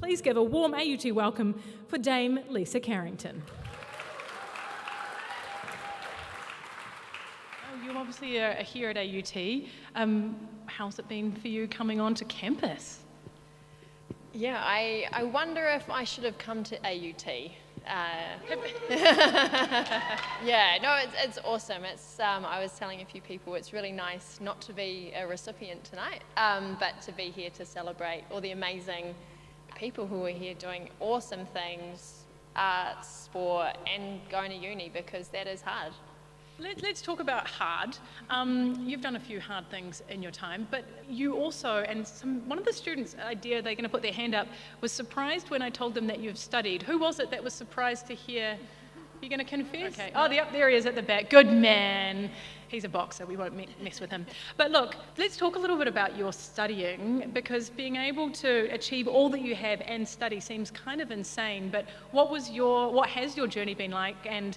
Please give a warm AUT welcome for Dame Lisa Carrington. You obviously are here at AUT. How's it been for you coming onto campus? Yeah, I wonder if I should have come to AUT. Yeah, no, it's awesome. I was telling a few people it's really nice not to be a recipient tonight, but to be here to celebrate all the amazing people who are here doing awesome things, art, sport, and going to uni, because that is hard. Let's talk about hard. You've done a few hard things in your time, but you also, and one of the students' idea, they're going to put their hand up, was surprised when I told them that you've studied. Who was it that was surprised to hear? You're going to confess? Okay. Oh, there he is at the back. Good man. He's a boxer. We won't mess with him. But look, let's talk a little bit about your studying, because being able to achieve all that you have and study seems kind of insane. But what has your journey been like? And ...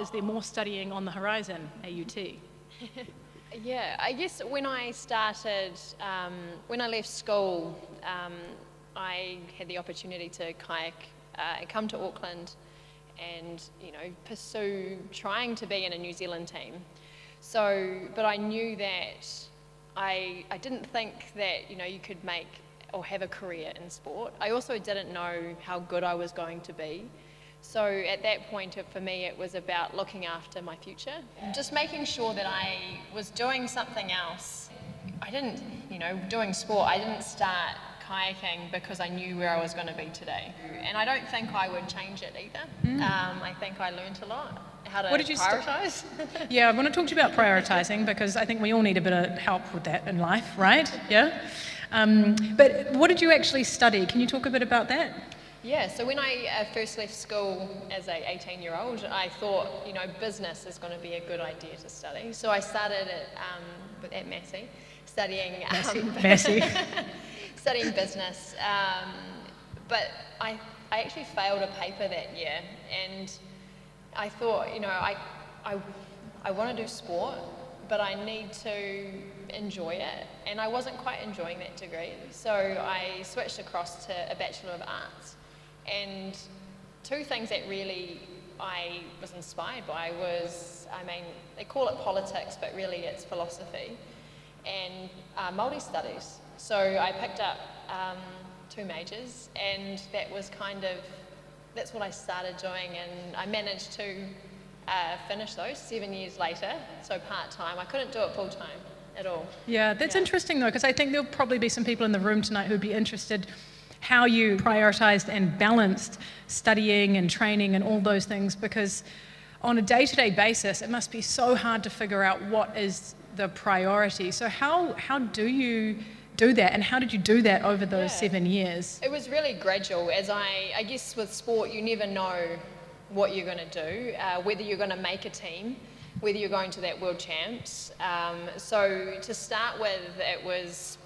is there more studying on the horizon, AUT? Yeah, I guess when I started, when I left school, I had the opportunity to kayak and come to Auckland and, pursue trying to be in a New Zealand team. But I knew that I didn't think that, you could make or have a career in sport. I also didn't know how good I was going to be. So at that point, for me, it was about looking after my future, just making sure that I was doing something else. I didn't, doing sport, I didn't start kayaking because I knew where I was going to be today. And I don't think I would change it either. I think I learned a lot. How to prioritise. Yeah, I want to talk to you about prioritising, because I think we all need a bit of help with that in life, right? Yeah? But what did you actually study? Can you talk a bit about that? Yeah, so when I first left school as an 18-year-old, I thought, business is going to be a good idea to study. So I started at Massey, studying studying business. But I actually failed a paper that year, and I thought, I want to do sport, but I need to enjoy it, and I wasn't quite enjoying that degree. So I switched across to a Bachelor of Arts. And two things that really I was inspired by was, they call it politics, but really it's philosophy, and Māori studies. So I picked up two majors, and that's what I started doing, and I managed to finish those 7 years later, so part-time. I couldn't do it full-time at all. Yeah, that's interesting though, because I think there'll probably be some people in the room tonight who'd be interested how you prioritised and balanced studying and training and all those things, because on a day-to-day basis it must be so hard to figure out what is the priority. So how do you do that, and how did you do that over those 7 years? It was really gradual. As I guess with sport you never know what you're going to do, whether you're going to make a team, whether you're going to that World Champs. So to start with, it was,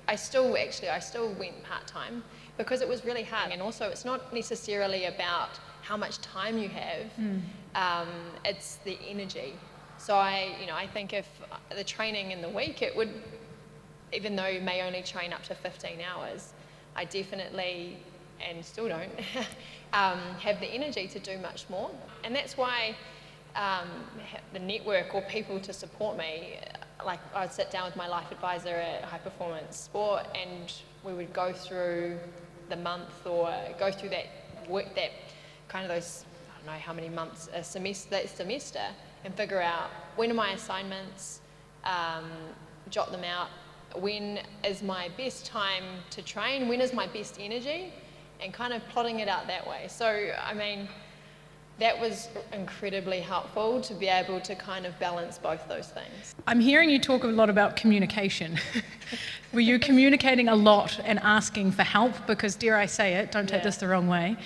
I still went part-time because it was really hard. And also it's not necessarily about how much time you have, it's the energy. So I think if the training in the week, it would, even though you may only train up to 15 hours, I definitely, and still don't, have the energy to do much more. And that's why the network or people to support me, like I'd sit down with my life advisor at High Performance Sport, and we would go through the month or go through that work, that kind of those, I don't know how many months that semester, and figure out when are my assignments, jot them out, when is my best time to train, when is my best energy, and kind of plotting it out that way. So that was incredibly helpful to be able to kind of balance both those things. I'm hearing you talk a lot about communication. Were you communicating a lot and asking for help? Because, dare I say it, don't take this the wrong way,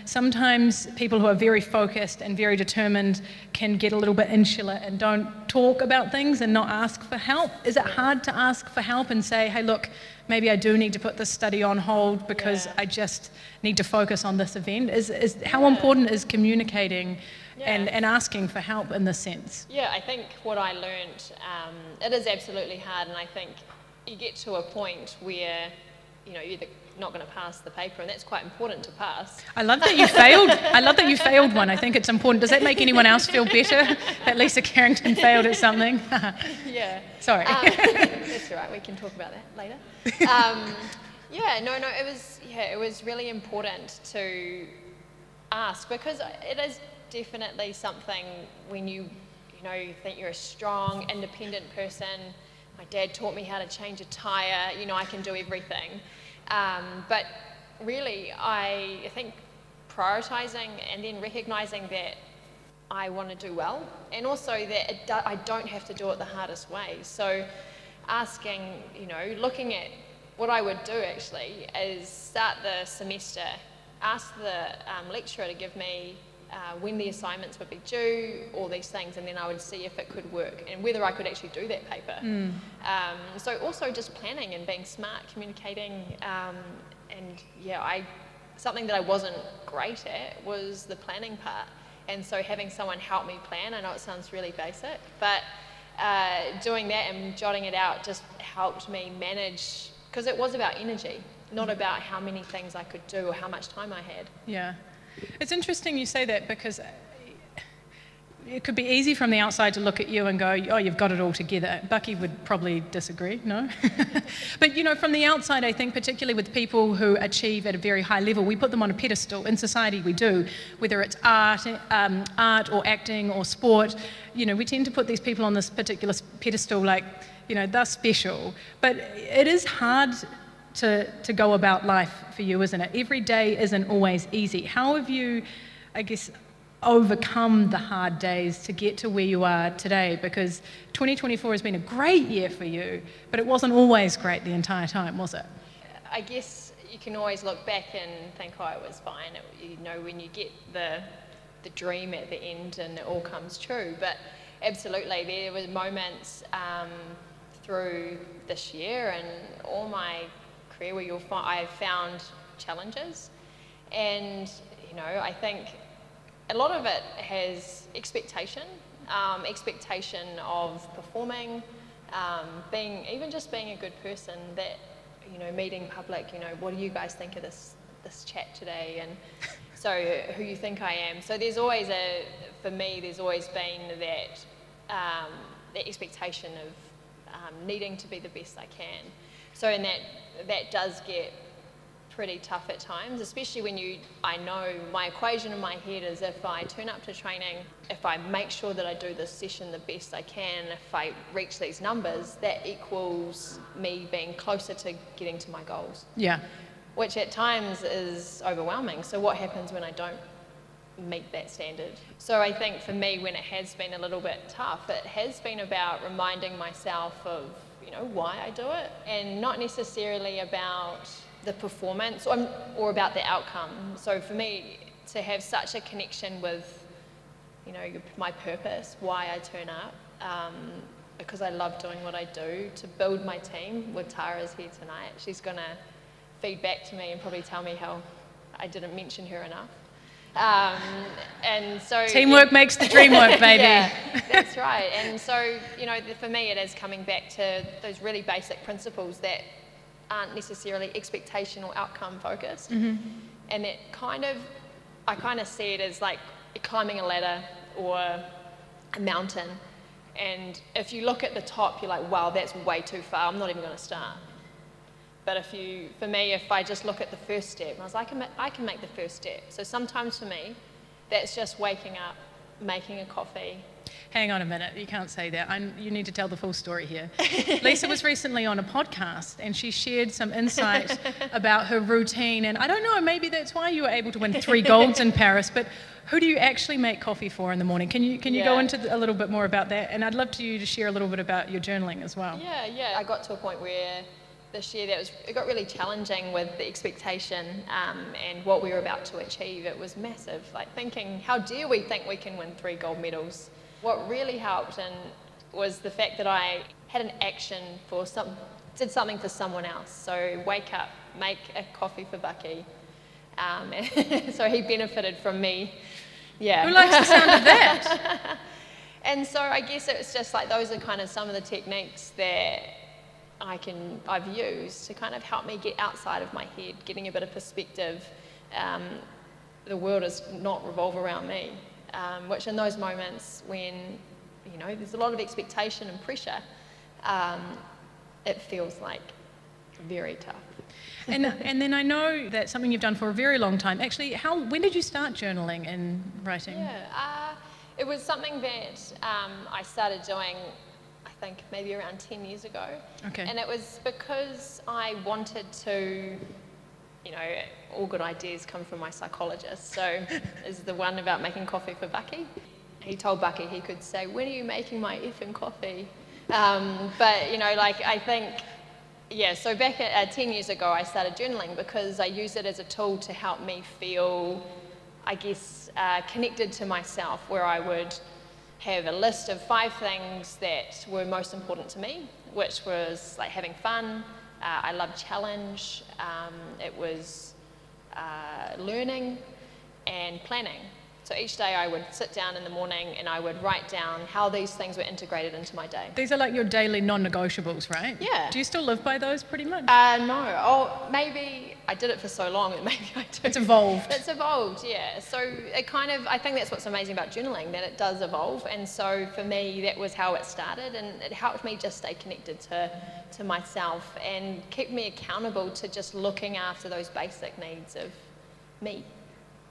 sometimes people who are very focused and very determined can get a little bit insular and don't talk about things and not ask for help. Is it hard to ask for help and say, hey, look, maybe I do need to put this study on hold because I just need to focus on this event? How important is communicating and asking for help in this sense? Yeah, I think what I learned, it is absolutely hard, and I think you get to a point where you're either not going to pass the paper, and that's quite important to pass. I love that you failed. I love that you failed one. I think it's important. Does that make anyone else feel better that Lisa Carrington failed at something? Yeah. Sorry. That's all right. We can talk about that later. It was really important to ask, because it is definitely something when you think you're a strong, independent person. My dad taught me how to change a tyre, I can do everything. But really, I think prioritising and then recognising that I want to do well, and also that I don't have to do it the hardest way. So asking, looking at what I would do actually is start the semester, ask the lecturer to give me when the assignments would be due, all these things, and then I would see if it could work and whether I could actually do that paper. So also just planning and being smart, communicating, something that I wasn't great at was the planning part. And so having someone help me plan, I know it sounds really basic, but doing that and jotting it out just helped me manage, because it was about energy, not about how many things I could do or how much time I had. Yeah. It's interesting you say that, because it could be easy from the outside to look at you and go, oh, you've got it all together. Bucky would probably disagree, no? But, from the outside, I think particularly with people who achieve at a very high level, we put them on a pedestal. In society, we do. Whether it's art or acting or sport, we tend to put these people on this particular pedestal like, they're special. But it is hard to go about life for you, isn't it? Every day isn't always easy. How have you, I guess, overcome the hard days to get to where you are today? Because 2024 has been a great year for you, but it wasn't always great the entire time, was it? I guess you can always look back and think, oh, it was fine. When you get the dream at the end and it all comes true. But absolutely, there were moments through this year and all my career where I've found challenges, and I think a lot of it has expectation of performing, being a good person, that meeting public, what do you guys think of this chat today, and so who you think I am. So there's always there's always been that expectation of needing to be the best I can. So in that does get pretty tough at times, especially when I know my equation in my head is, if I turn up to training, if I make sure that I do this session the best I can, if I reach these numbers, that equals me being closer to getting to my goals. Yeah. Which at times is overwhelming. So what happens when I don't meet that standard? So I think for me, when it has been a little bit tough, it has been about reminding myself of why I do it, and not necessarily about the performance or about the outcome. So for me, to have such a connection with my purpose, why I turn up, because I love doing what I do, to build my team. With Tara's here tonight, she's going to feed back to me and probably tell me how I didn't mention her enough. And so teamwork makes the dream work, baby. Yeah, that's right. And so, for me, it is coming back to those really basic principles that aren't necessarily expectation or outcome focused. Mm-hmm. And it I kind of see it as like climbing a ladder or a mountain. And if you look at the top, you're like, wow, that's way too far. I'm not even going to start. But for me, if I just look at the first step, I was like, I can make the first step. So sometimes for me, that's just waking up, making a coffee. Hang on a minute, you can't say that. You need to tell the full story here. Lisa was recently on a podcast and she shared some insight about her routine. And I don't know, maybe that's why you were able to win 3 golds in Paris, but who do you actually make coffee for in the morning? Can you go into a little bit more about that? And I'd love you to share a little bit about your journaling as well. Yeah. I got to a point where this year it got really challenging with the expectation and what we were about to achieve. It was massive, like thinking, how dare we think we can win 3 gold medals? What really helped was the fact that I had an action did something for someone else. So wake up, make a coffee for Bucky. So he benefited from me. Yeah. Who likes the sound of that? And so I guess it's just like those are kind of some of the techniques that I've used to kind of help me get outside of my head, getting a bit of perspective. The world does not revolve around me, which in those moments when, there's a lot of expectation and pressure, it feels like very tough. And then I know that's something you've done for a very long time. Actually, when did you start journaling and writing? Yeah, it was something that I started doing, I think maybe around 10 years ago. Okay. And it was because I wanted to, all good ideas come from my psychologist. So is the one about making coffee for Bucky. He told Bucky he could say, "When are you making my effing coffee?" But, I think, so back 10 years ago I started journaling because I used it as a tool to help me feel, I guess, connected to myself, where I would have a list of 5 things that were most important to me, which was like having fun, I love challenge, it was learning and planning. So each day I would sit down in the morning and I would write down how these things were integrated into my day. These are like your daily non-negotiables, right? Yeah. Do you still live by those pretty much? No. Oh, maybe I did it for so long that maybe I do. It's evolved. It's evolved, yeah. So it kind of, I think that's what's amazing about journaling, that it does evolve. And so for me, that was how it started, and it helped me just stay connected to myself and keep me accountable to just looking after those basic needs of me.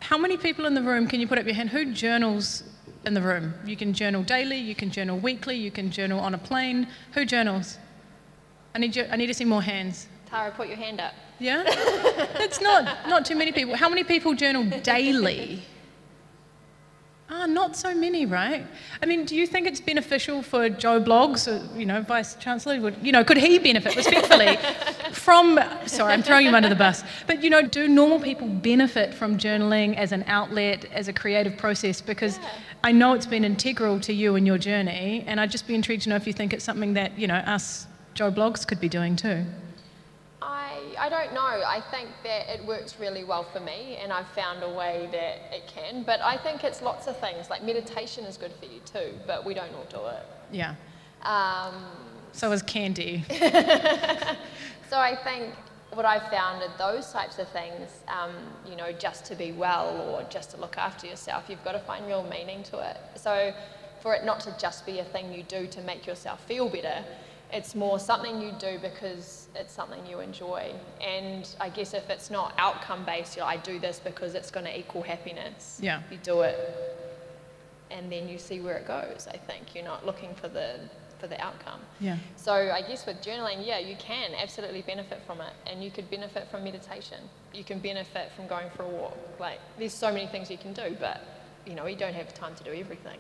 How many people in the room, can you put up your hand, who journals in the room? You can journal daily, you can journal weekly, you can journal on a plane. Who journals? I need to see more hands. Tara, put your hand up. Yeah? That's not too many people. How many people journal daily? Not so many, right? I mean, do you think it's beneficial for Joe Bloggs, or, Vice Chancellor? Could he benefit respectfully from, sorry, I'm throwing him under the bus, but, do normal people benefit from journaling as an outlet, as a creative process? Because I know it's been integral to you and your journey, and I'd just be intrigued to know if you think it's something that, us Joe Bloggs could be doing too. I don't know. I think that it works really well for me, and I've found a way that it can. But I think it's lots of things. Like meditation is good for you too, but we don't all do it. Yeah. So is candy. So I think what I've found are those types of things, just to be well or just to look after yourself, you've got to find real meaning to it. So for it not to just be a thing you do to make yourself feel better, it's more something you do because it's something you enjoy. And I guess if it's not outcome-based, I do this because it's going to equal happiness. Yeah. You do it, and then you see where it goes, I think. You're not looking for the outcome. Yeah. So I guess with journaling, you can absolutely benefit from it. And you could benefit from meditation. You can benefit from going for a walk. Like, there's so many things you can do, but, you don't have time to do everything.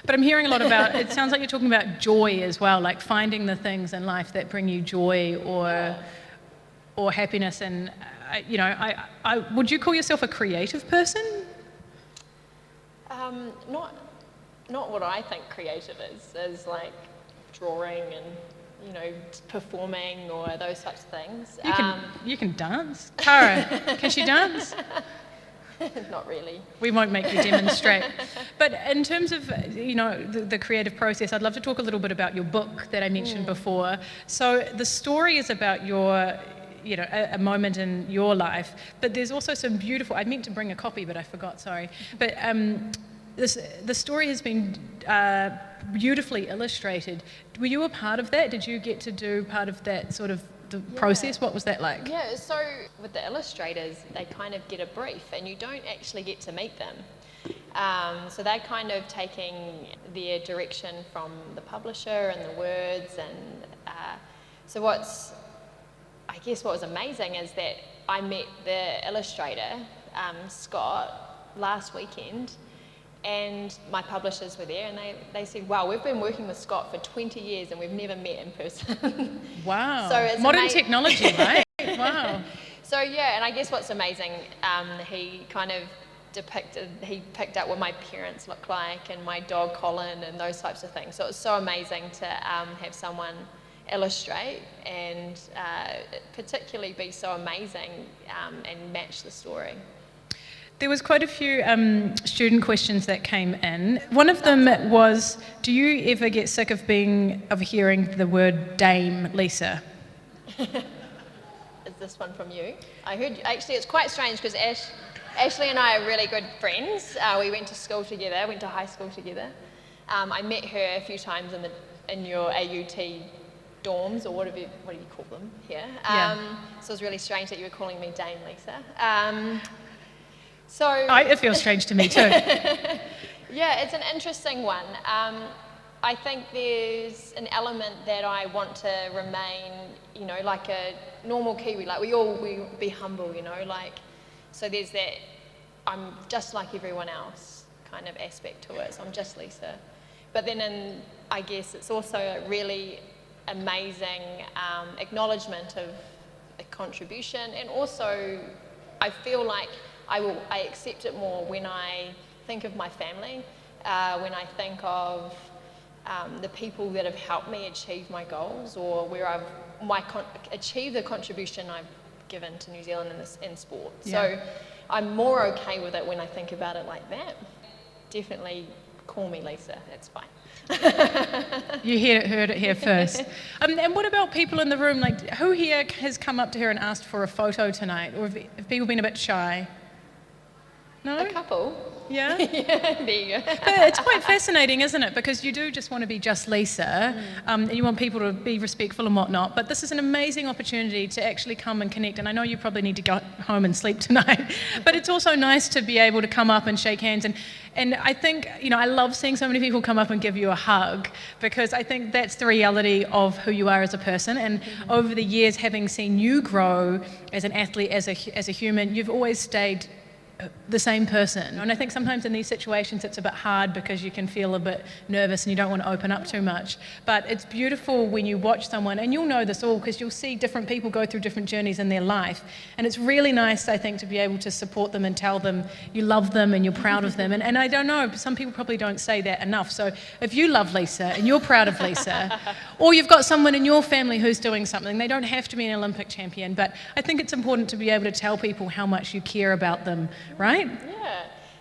But I'm hearing a lot about, it sounds like you're talking about joy as well, like finding the things in life that bring you joy or happiness. And, would you call yourself a creative person? Not what I think creative is like drawing and, performing or those types of things. You can dance. Tara, can she dance? Not really. We won't make you demonstrate. But in terms of, the creative process, I'd love to talk a little bit about your book that I mentioned before. So the story is about your, a moment in your life, but there's also some beautiful, I meant to bring a copy, but I forgot, sorry. But the story has been beautifully illustrated. Were you a part of that? Did you get to do part of that sort of the process? What was that like? Yeah, so with the illustrators, they kind of get a brief and you don't actually get to meet them. So they're kind of taking their direction from the publisher and the words. And so what was amazing is that I met the illustrator, Scott, last weekend, and my publishers were there, and they said, wow, we've been working with Scott for 20 years and we've never met in person. Wow. So it's modern technology, right? Wow. So and I guess what's amazing, he kind of he picked out what my parents look like and my dog Colin and those types of things. So it was so amazing to have someone illustrate and particularly be so amazing and match the story. There was quite a few student questions that came in. One of them was, do you ever get sick of hearing the word Dame Lisa? Is this one from you? I heard, actually it's quite strange because Ashlee and I are really good friends. We went to school together, went to high school together. I met her a few times in your AUT dorms, or what do you call them here? So it was really strange that you were calling me Dame Lisa. It feels strange to me too. Yeah, it's an interesting one. I think there's an element that I want to remain, like a normal Kiwi. Like we be humble, so there's that I'm just like everyone else kind of aspect to it. So I'm just Lisa. But then I guess it's also a really amazing acknowledgement of a contribution, and also I feel like I accept it more when I think of my family, when I think of the people that have helped me achieve my goals, or where I've achieved the contribution I've given to New Zealand in sport. Yeah. So I'm more okay with it when I think about it like that. Definitely call me Lisa, that's fine. You heard it here first. And what about people in the room? Like, who here has come up to her and asked for a photo tonight? Or have people been a bit shy? No? A couple. Yeah? Yeah, there you go. But it's quite fascinating, isn't it? Because you do just want to be just Lisa, and you want people to be respectful and whatnot. But this is an amazing opportunity to actually come and connect. And I know you probably need to go home and sleep tonight, but it's also nice to be able to come up and shake hands. And I think, I love seeing so many people come up and give you a hug, because I think that's the reality of who you are as a person. And over the years, having seen you grow as an athlete, as a human, you've always stayed the same person. And I think sometimes in these situations it's a bit hard because you can feel a bit nervous and you don't want to open up too much. But it's beautiful when you watch someone, and you'll know this all because you'll see different people go through different journeys in their life. And it's really nice, I think, to be able to support them and tell them you love them and you're proud of them. And I don't know, some people probably don't say that enough. So if you love Lisa and you're proud of Lisa, or you've got someone in your family who's doing something, they don't have to be an Olympic champion, but I think it's important to be able to tell people how much you care about them. Right?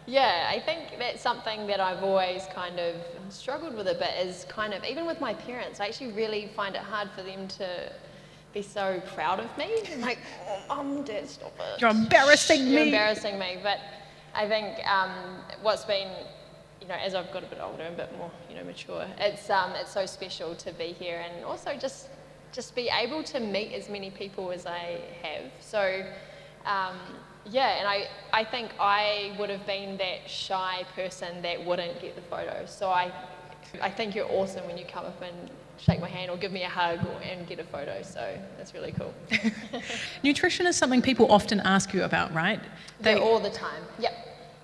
Yeah, I think that's something that I've always kind of struggled with a bit, is kind of, even with my parents, I actually really find it hard for them to be so proud of me. I'm like, oh, Mum, Dad, stop it. You're embarrassing me. You're embarrassing me. But I think what's been, as I've got a bit older and a bit more, mature, it's so special to be here, and also just be able to meet as many people as I have. So, and I think I would have been that shy person that wouldn't get the photo. So I think you're awesome when you come up and shake my hand or give me a hug and get a photo. So that's really cool. Nutrition is something people often ask you about, right? All the time. Yep.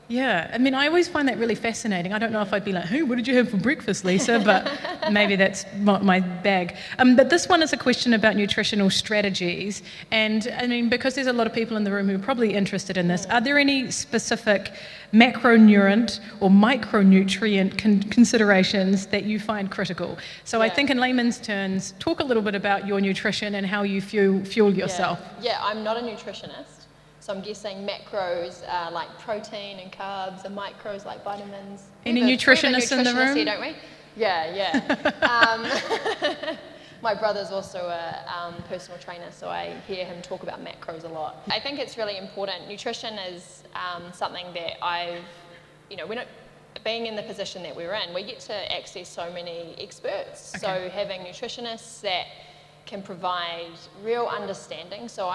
Yeah, I mean, I always find that really fascinating. I don't know if I'd be like, hey, what did you have for breakfast, Lisa? But maybe that's my bag. But this one is a question about nutritional strategies. And I mean, because there's a lot of people in the room who are probably interested in this, are there any specific macronutrient or micronutrient considerations that you find critical? So I think in layman's terms, talk a little bit about your nutrition and how you fuel yourself. Yeah, I'm not a nutritionist. So I'm guessing macros are like protein and carbs, and micros like vitamins. Any nutritionists in the room? Here, don't we? Yeah. My brother's also a personal trainer, so I hear him talk about macros a lot. I think it's really important. Nutrition is something that we're not, being in the position that we're in, we get to access so many experts. Okay. So having nutritionists that can provide real understanding. So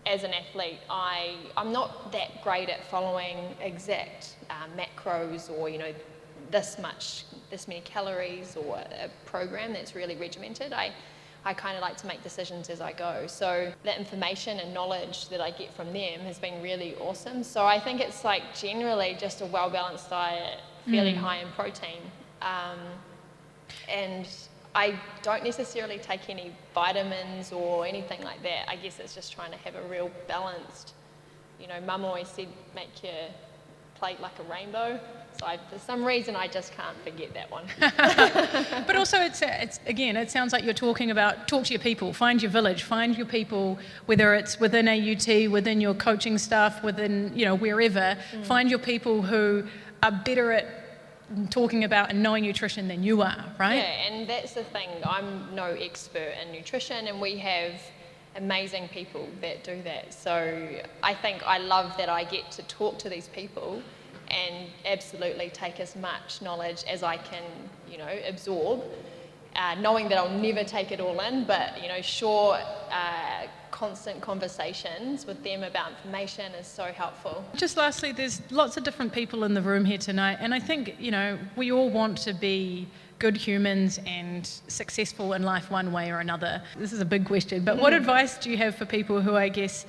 as an athlete, I'm not that great at following exact macros or, this many calories, or a program that's really regimented. I kind of like to make decisions as I go. So the information and knowledge that I get from them has been really awesome. So I think it's like generally just a well-balanced diet, fairly high in protein. And I don't necessarily take any vitamins or anything like that. I guess it's just trying to have a real balanced, Mum always said, make your plate like a rainbow. So for some reason, I just can't forget that one. But also, it's again, it sounds like you're talking about, talk to your people, find your village, find your people, whether it's within AUT, within your coaching staff, within, wherever, find your people who are better at talking about and knowing nutrition than you are, right? Yeah, and that's the thing. I'm no expert in nutrition, and we have amazing people that do that. So I think I love that I get to talk to these people and absolutely take as much knowledge as I can, absorb, knowing that I'll never take it all in, but, short, constant conversations with them about information is so helpful. Just lastly, there's lots of different people in the room here tonight, and I think, we all want to be good humans and successful in life one way or another. This is a big question, but what advice do you have for people who, I guess,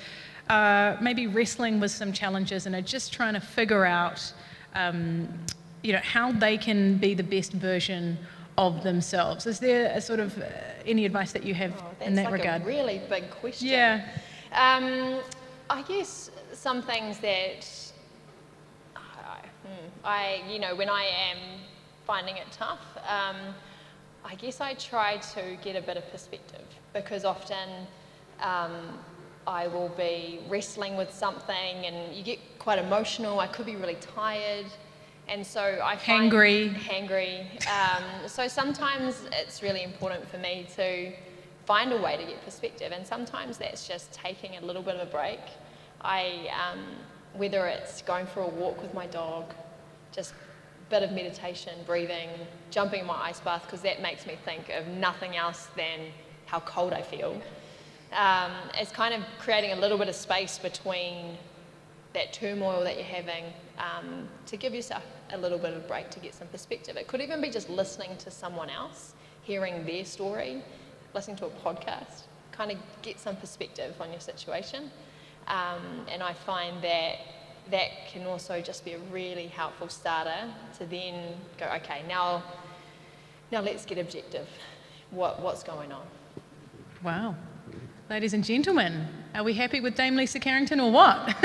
maybe wrestling with some challenges and are just trying to figure out, how they can be the best version of themselves? Is there a sort of any advice that you have in that regard? That's like a really big question. Yeah. I guess some things that when I am finding it tough, I guess I try to get a bit of perspective, because often I will be wrestling with something and you get quite emotional. I could be really tired. And so I find hangry. So sometimes it's really important for me to find a way to get perspective, and sometimes that's just taking a little bit of a break. Whether it's going for a walk with my dog, just a bit of meditation, breathing, jumping in my ice bath, because that makes me think of nothing else than how cold I feel. It's kind of creating a little bit of space between that turmoil that you're having, to give yourself a little bit of a break to get some perspective. It could even be just listening to someone else, hearing their story, listening to a podcast, kind of get some perspective on your situation. And I find that can also just be a really helpful starter to then go, okay, now let's get objective. What's going on? Wow. Ladies and gentlemen, are we happy with Dame Lisa Carrington or what?